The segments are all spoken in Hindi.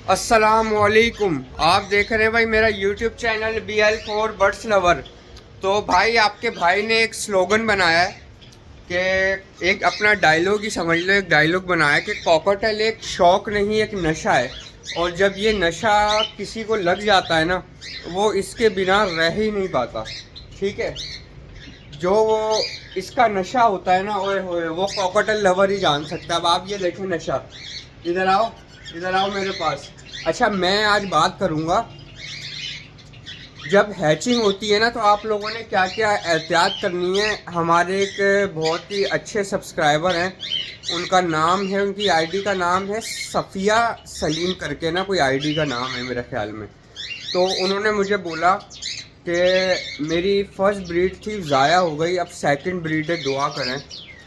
अस्सलामुअलैकुम। आप देख रहे हैं भाई मेरा YouTube channel BL4 birds lover. तो भाई आपके भाई ने एक स्लोगन बनाया है कि एक अपना डायलॉग ही समझ लो, एक डायलॉग बनाया है कि कॉकटेल एक शौक नहीं एक नशा है। और जब ये नशा किसी को लग जाता है ना, वो इसके बिना रह ही नहीं पाता। ठीक है, जो वो इसका नशा होता है ना, ओए होए, वो कॉकटेल लवर ही जान सकता है। अब आप ये देखें नशा, इधर आओ, इधर आओ मेरे पास। अच्छा, मैं आज बात करूँगा, जब हैचिंग होती है ना तो आप लोगों ने क्या क्या एहतियात करनी है। हमारे एक बहुत ही अच्छे सब्सक्राइबर हैं, उनका नाम है, उनकी आईडी का नाम है सफ़िया सलीम करके ना, कोई आईडी का नाम है मेरे ख्याल में। तो उन्होंने मुझे बोला कि मेरी फ़र्स्ट ब्रीड थी, ज़ाया हो गई, अब सेकंड ब्रीड है, दुआ करें।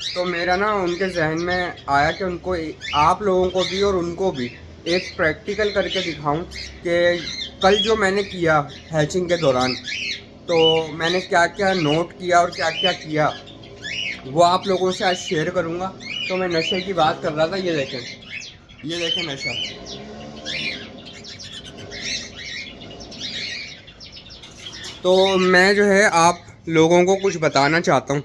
तो मेरा ना उनके जहन में आया कि उनको, आप लोगों को भी और उनको भी एक प्रैक्टिकल करके दिखाऊं कि कल जो मैंने किया हैचिंग के दौरान, तो मैंने क्या क्या नोट किया और क्या क्या किया, वो आप लोगों से आज शेयर करूंगा। तो मैं नशे की बात कर रहा था, ये देखें, ये देखें नशा। तो मैं जो है आप लोगों को कुछ बताना चाहता हूँ।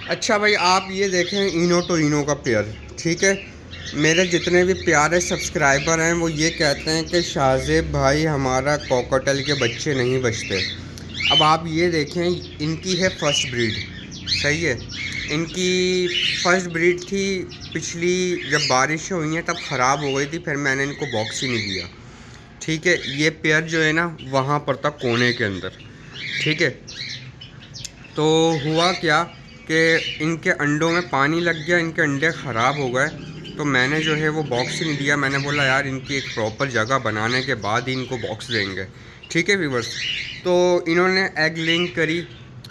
अच्छा भाई, आप ये देखें इनो टू इनो का पेयर। ठीक है, मेरे जितने भी प्यारे सब्सक्राइबर हैं वो ये कहते हैं कि शाहज़ेब भाई हमारा कॉकटेल के बच्चे नहीं बचते। अब आप ये देखें, इनकी है फर्स्ट ब्रीड, सही है, इनकी फर्स्ट ब्रीड थी। पिछली जब बारिशें हुई हैं तब ख़राब हो गई थी, फिर मैंने इनको बॉक्स ही नहीं दिया। ठीक है, ये पेयर जो है ना वहाँ पर था कोने के अंदर। ठीक है, तो हुआ क्या कि इनके अंडों में पानी लग गया, इनके अंडे ख़राब हो गए। तो मैंने जो है वो बॉक्स ही नहीं दिया। मैंने बोला यार इनकी एक प्रॉपर जगह बनाने के बाद ही इनको बॉक्स देंगे। ठीक है व्यूवर्स, तो इन्होंने एग लेइंग करी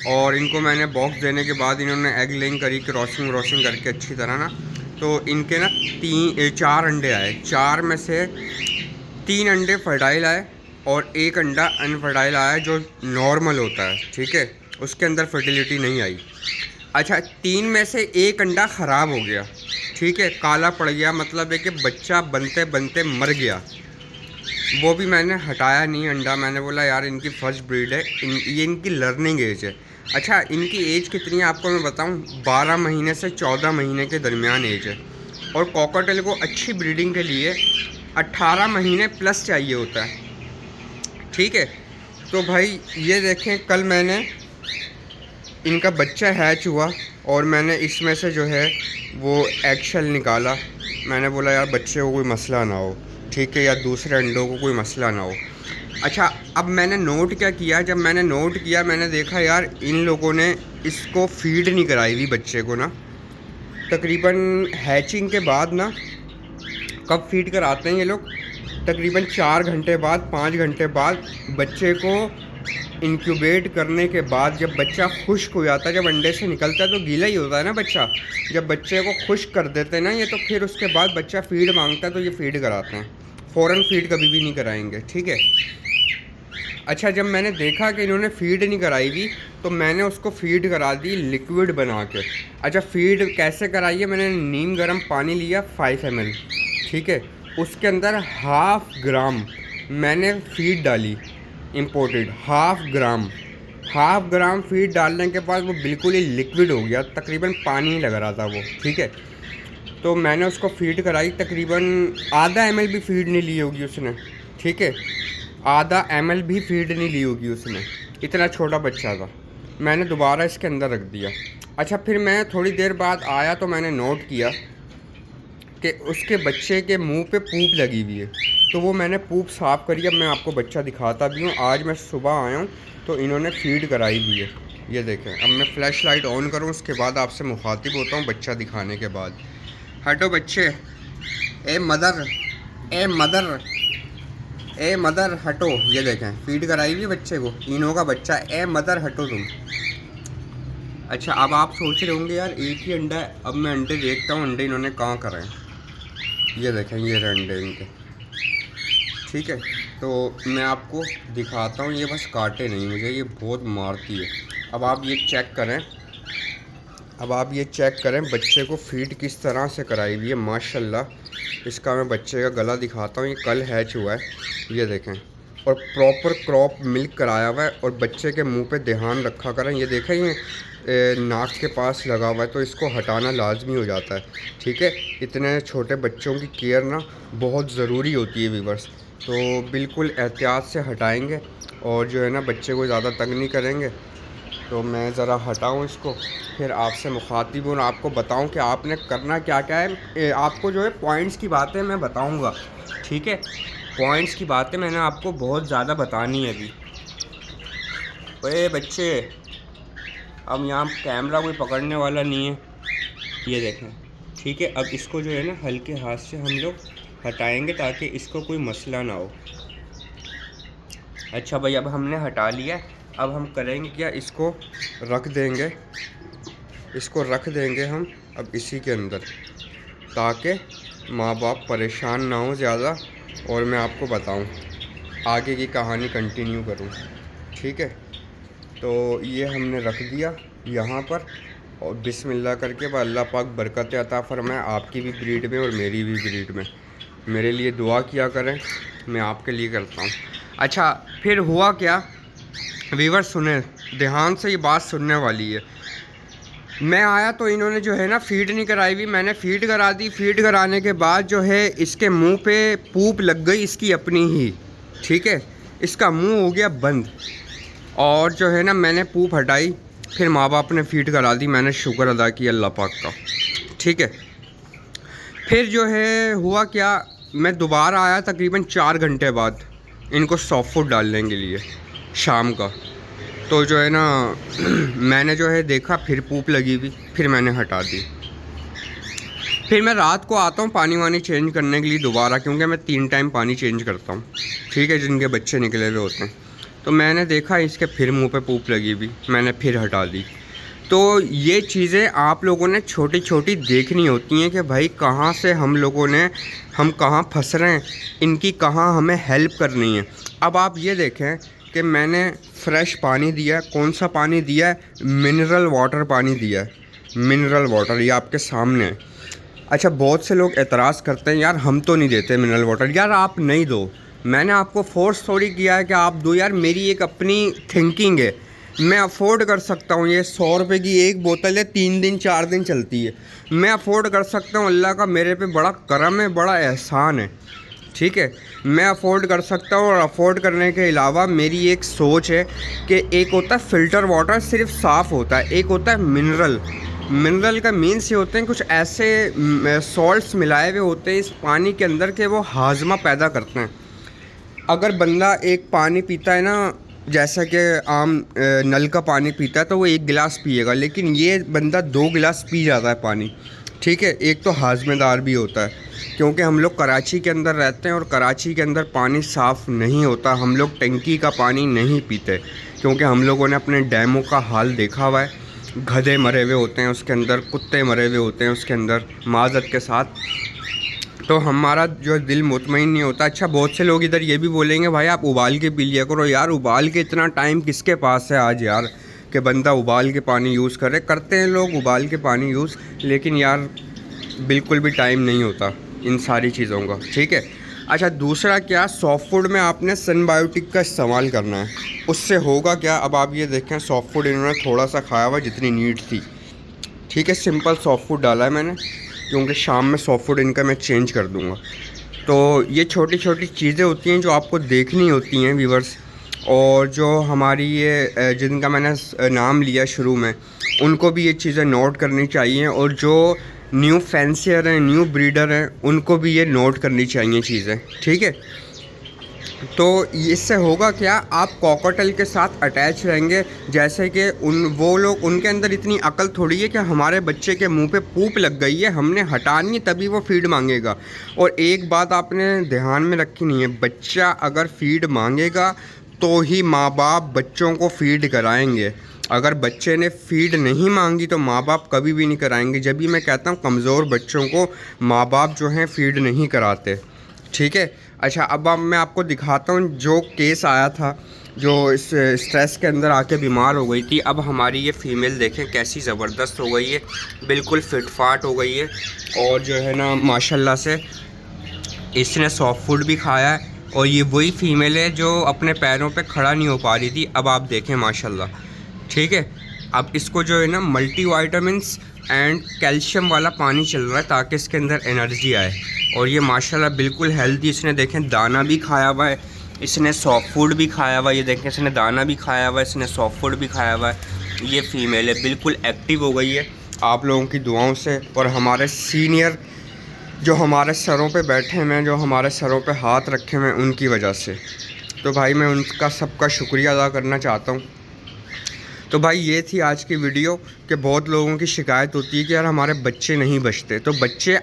और इनको मैंने बॉक्स देने के बाद इन्होंने एग लेइंग करी, क्रॉसिंग व्रॉसिंग करके अच्छी तरह ना। तो इनके ना 4 अंडे आए, 4 में से 3 अंडे फर्टाइल आए और 1 अंडा अनफर्टाइल आया जो नॉर्मल होता है। ठीक है, उसके अंदर फर्टिलिटी नहीं आई। अच्छा, 3 में से 1 अंडा ख़राब हो गया। ठीक है, काला पड़ गया, मतलब है कि बच्चा बनते बनते मर गया। वो भी मैंने हटाया नहीं अंडा। मैंने बोला यार इनकी फर्स्ट ब्रीड है, ये इनकी लर्निंग एज है। अच्छा, इनकी एज कितनी है आपको मैं बताऊं, 12 महीने से 14 महीने के दरमियान एज है। और कॉकटेल को अच्छी ब्रीडिंग के लिए 18 महीने प्लस चाहिए होता है। ठीक है, तो भाई ये देखें, कल मैंने इनका बच्चा हैच हुआ और मैंने इसमें से जो है वो एगशेल निकाला। मैंने बोला यार बच्चे को कोई मसला ना हो, ठीक है, या दूसरे अंडों को कोई मसला ना हो। अच्छा, अब मैंने नोट क्या किया, जब मैंने नोट किया मैंने देखा यार इन लोगों ने इसको फीड नहीं कराई हुई बच्चे को ना। तकरीबन हैचिंग के बाद ना, कब फीड कराते हैं ये लोग, तकरीबन 4 घंटे बाद, 5 घंटे बाद बच्चे को इंक्यूबेट करने के बाद। जब बच्चा खुश्क हो जाता है, जब अंडे से निकलता है तो गीला ही होता है ना बच्चा, जब बच्चे को खुश्क कर देते हैं ना ये, तो फिर उसके बाद बच्चा फीड मांगता है तो ये फीड कराते हैं। फ़ौरन फीड कभी भी नहीं कराएंगे। ठीक है, अच्छा, जब मैंने देखा कि इन्होंने फ़ीड नहीं कराई हुई तो मैंने उसको फ़ीड करा दी लिक्विड बना के। अच्छा, फ़ीड कैसे कराई है, मैंने नीम गर्म पानी लिया 5 ml। ठीक है, उसके अंदर 1/2 ग्राम मैंने फ़ीड डाली इम्पोर्टेड, 1/2 ग्राम फ़ीड डालने के बाद वो बिल्कुल ही लिक्विड हो गया, तकरीबन पानी लग रहा था वो। ठीक है, तो मैंने उसको फ़ीड कराई, तकरीबन आधा ml भी फ़ीड नहीं ली होगी उसने। ठीक है, आधा ml भी फ़ीड नहीं ली होगी उसने, इतना छोटा बच्चा था। मैंने दोबारा इसके अंदर रख दिया। अच्छा, फिर मैं थोड़ी देर बाद आया तो मैंने नोट किया कि उसके बच्चे के मुंह पे पूप लगी हुई है, तो वो मैंने पूप साफ़ करी। अब मैं आपको बच्चा दिखाता भी हूँ। आज मैं सुबह आया हूँ तो इन्होंने फ़ीड कराई हुई है, ये देखें। अब मैं फ़्लैश लाइट ऑन करूँ उसके बाद आपसे मुखातिब होता हूँ बच्चा दिखाने के बाद। हटो बच्चे, a mother, a mother, a mother हटो। ये देखें, फ़ीड कराई हुई बच्चे को, इनो का बच्चा। ए मदर हटो तुम। अच्छा, अब आप सोच रहे होंगे यार एक ही अंडा है। अब मैं अंडे देखता हूँ, अंडे इन्होंने कहाँ कराए। ये देखें, ये रहे अंडे इनके। ठीक है, तो मैं आपको दिखाता हूँ, ये बस काटे नहीं मुझे, ये बहुत मारती है। अब आप ये चेक करें, अब आप ये चेक करें बच्चे को फ़ीड किस तरह से कराई हुई है, माशाल्लाह। इसका मैं बच्चे का गला दिखाता हूँ। ये कल हैच हुआ है, ये देखें, और प्रॉपर क्रॉप मिल्क कराया हुआ है। और बच्चे के मुंह पे ध्यान रखा करें। ये देखें, ये नाक के पास लगा हुआ है, तो इसको हटाना लाजमी हो जाता है, ठीक है। इतने छोटे बच्चों की केयर ना बहुत ज़रूरी होती है व्यूअर्स। तो बिल्कुल एहतियात से हटाएंगे और जो है ना बच्चे को ज़्यादा तंग नहीं करेंगे। तो मैं ज़रा हटाऊँ इसको, फिर आपसे मुखातिब हूँ, आपको बताऊँ कि आपने करना क्या क्या है। आपको जो है पॉइंट्स की बातें मैं बताऊँगा, ठीक है। पॉइंट्स की बातें मैंने आपको बहुत ज़्यादा बतानी है अभी। ओए बच्चे, अब यहाँ कैमरा कोई पकड़ने वाला नहीं है, ये देखें, ठीक है। अब इसको जो है ना हल्के हाथ से हम लोग हटाएंगे ताकि इसको कोई मसला ना हो। अच्छा भाई, अब हमने हटा लिया। अब हम करेंगे क्या, इसको रख देंगे, इसको रख देंगे हम अब इसी के अंदर, ताकि माँ बाप परेशान ना हो ज़्यादा और मैं आपको बताऊं, आगे की कहानी कंटिन्यू करूं, ठीक है। तो ये हमने रख दिया यहाँ पर, और बिस्मिल्लाह करके अल्लाह पाक बरकत अता फरमाए आपकी भी ब्रीड में और मेरी भी ब्रीड में। मेरे लिए दुआ किया करें, मैं आपके लिए करता हूँ। अच्छा, फिर हुआ क्या व्यूअर, सुने ध्यान से, ये बात सुनने वाली है। मैं आया तो इन्होंने जो है ना फ़ीड नहीं कराई हुई, मैंने फ़ीड करा दी। फ़ीड कराने के बाद जो है इसके मुंह पे पूप लग गई इसकी अपनी ही, ठीक है। इसका मुंह हो गया बंद, और जो है ना मैंने पूप हटाई, फिर माँ बाप ने फ़ीड करा दी। मैंने शुक्र अदा किया अल्लाह पाक का, ठीक है। फिर जो है हुआ क्या, मैं दोबारा आया तकरीबन 4 घंटे बाद इनको सॉफ्ट फूड डालने के लिए शाम का। तो जो है ना मैंने जो है देखा, फिर पूप लगी हुई, फिर मैंने हटा दी। फिर मैं रात को आता हूँ पानी वानी चेंज करने के लिए दोबारा, क्योंकि मैं 3 टाइम पानी चेंज करता हूँ, ठीक है, जिनके बच्चे निकले हुए होते हैं। तो मैंने देखा इसके फिर मुंह पे पूप लगी हुई, मैंने फिर हटा दी। तो ये चीज़ें आप लोगों ने छोटी छोटी देखनी होती हैं कि भाई कहाँ से हम कहाँ फंस रहे हैं, इनकी कहाँ हमें हेल्प करनी है। अब आप ये देखें कि मैंने फ्रेश पानी दिया है। कौन सा पानी दिया है? मिनरल वाटर पानी दिया है, मिनरल वाटर, ये आपके सामने है। अच्छा, बहुत से लोग एतराज़ करते हैं, यार हम तो नहीं देते मिनरल वाटर। यार आप नहीं दो, मैंने आपको फोर्स थोड़ी किया है कि आप दो। यार मेरी एक अपनी थिंकिंग है, मैं अफोर्ड कर सकता हूँ। ये 100 रुपये की एक बोतल है, 3 दिन 4 दिन चलती है, मैं अफोर्ड कर सकता हूँ। अल्लाह का मेरे पे बड़ा करम है, बड़ा एहसान है, ठीक है। मैं अफोर्ड कर सकता हूँ। और अफोर्ड करने के अलावा मेरी एक सोच है कि एक होता है फ़िल्टर वाटर, सिर्फ साफ़ होता है, एक होता है मिनरल। मिनरल का मीन्स ये होते हैं कुछ ऐसे सॉल्ट्स मिलाए हुए होते हैं इस पानी के अंदर के वो हाजमा पैदा करते हैं। अगर बंदा एक पानी पीता है ना, जैसा कि आम नल का पानी पीता है, तो वो 1 गिलास पिएगा, लेकिन ये बंदा 2 गिलास पी जाता है पानी, ठीक है। एक तो हाजमेदार भी होता है, क्योंकि हम लोग कराची के अंदर रहते हैं और कराची के अंदर पानी साफ़ नहीं होता। हम लोग टंकी का पानी नहीं पीते, क्योंकि हम लोगों ने अपने डैमों का हाल देखा हुआ है। गधे मरे हुए होते हैं उसके अंदर, कुत्ते मरे हुए होते हैं उसके अंदर, माज़रत के साथ। तो हमारा जो दिल मुतमईन नहीं होता। अच्छा, बहुत से लोग इधर ये भी बोलेंगे भाई आप उबाल के पी लिया करो। यार उबाल के इतना टाइम किसके पास है आज यार, कि बंदा उबाल के पानी यूज़ करे। करते हैं लोग उबाल के पानी यूज़, लेकिन यार बिल्कुल भी टाइम नहीं होता इन सारी चीज़ों का, ठीक है। अच्छा, दूसरा क्या, सॉफ्ट फूड में आपने सनबायोटिक का इस्तेमाल करना है। उससे होगा क्या, अब आप ये देखें, सॉफ्ट फूड इन्होंने थोड़ा सा खाया हुआ जितनी नीड थी, ठीक है। सिंपल सॉफ्ट फूड डाला है मैंने, क्योंकि शाम में सॉफ्ट फूड इनका मैं चेंज कर दूँगा। तो ये छोटी छोटी चीज़ें होती हैं जो आपको देखनी होती हैं व्यूअर्स। और जो हमारी ये जिनका मैंने नाम लिया शुरू में, उनको भी ये चीज़ें नोट करनी चाहिए। और जो न्यू फैंसियर हैं, न्यू ब्रीडर हैं, उनको भी ये नोट करनी चाहिए चीज़ें, ठीक है। तो इससे होगा क्या, आप कॉकटेल के साथ अटैच रहेंगे। जैसे कि वो लोग, उनके अंदर इतनी अकल थोड़ी है कि हमारे बच्चे के मुंह पे पूप लग गई है, हमने हटानी है तभी वो फ़ीड मांगेगा। और एक बात आपने ध्यान में रखी नहीं है, बच्चा अगर फ़ीड मांगेगा तो ही माँ बाप बच्चों को फ़ीड कराएंगे। अगर बच्चे ने फ़ीड नहीं मांगी तो माँ बाप कभी भी नहीं कराएंगे। जब भी मैं कहता हूँ कमज़ोर बच्चों को माँ बाप जो हैं फ़ीड नहीं कराते, ठीक है। अच्छा, अब मैं आपको दिखाता हूँ जो केस आया था, जो इस स्ट्रेस के अंदर आके बीमार हो गई थी। अब हमारी ये फ़ीमेल देखें कैसी ज़बरदस्त हो गई है, बिल्कुल फिट फाट हो गई है। और जो है ना माशाल्लाह से इसने सॉफ्ट फूड भी खाया है और ये वही फीमेल है जो अपने पैरों पे खड़ा नहीं हो पा रही थी। अब आप देखें माशाल्लाह, ठीक है। अब इसको जो है ना मल्टी वाइटामिन्स एंड कैल्शियम वाला पानी चल रहा है ताकि इसके अंदर एनर्जी आए। और ये माशाल्लाह बिल्कुल हेल्दी, इसने देखें दाना भी खाया हुआ है, इसने सॉफ्ट फूड भी खाया हुआ है। ये देखें इसने दाना भी खाया हुआ है, इसने सॉफ्ट फूड भी खाया हुआ है। ये फ़ीमेल है, बिल्कुल एक्टिव हो गई है आप लोगों की दुआओं से और हमारे सीनियर जो हमारे सरों पे बैठे हैं, जो हमारे सरों पे हाथ रखे हुए हैं, उनकी वजह से। तो भाई मैं उनका सबका शुक्रिया अदा करना चाहता हूँ। तो भाई ये थी आज की वीडियो कि बहुत लोगों की शिकायत होती है कि यार हमारे बच्चे नहीं बचते। तो बच्चे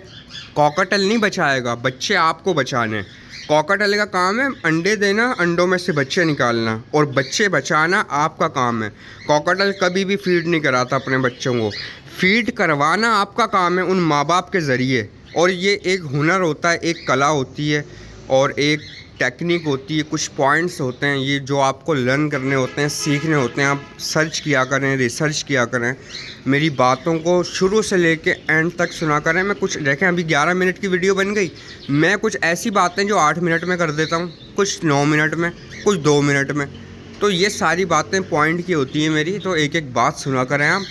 कॉकटेल नहीं बचाएगा, बच्चे आपको बचाने। कॉकटेल का काम है अंडे देना, अंडों में से बच्चे निकालना, और बच्चे बचाना आपका काम है। कॉकटेल कभी भी फीड नहीं कराता अपने बच्चों को, फीड करवाना आपका काम है उन माँ बाप के ज़रिए। और ये एक हुनर होता है, एक कला होती है और एक टेक्निक होती है, कुछ पॉइंट्स होते हैं ये जो आपको लर्न करने होते हैं, सीखने होते हैं। आप सर्च किया करें, रिसर्च किया करें, मेरी बातों को शुरू से लेके एंड तक सुना करें। मैं कुछ देखें अभी 11 मिनट की वीडियो बन गई, मैं कुछ ऐसी बातें जो 8 मिनट में कर देता हूँ, कुछ 9 मिनट में, कुछ 2 मिनट में। तो ये सारी बातें पॉइंट की होती हैं मेरी, तो एक एक बात सुना करें आप।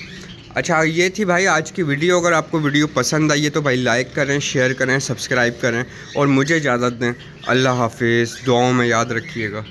अच्छा ये थी भाई आज की वीडियो। अगर आपको वीडियो पसंद आई है तो भाई लाइक करें, शेयर करें, सब्सक्राइब करें और मुझे इजाज़त दें। अल्लाह हाफिज़, दुआओं में याद रखिएगा।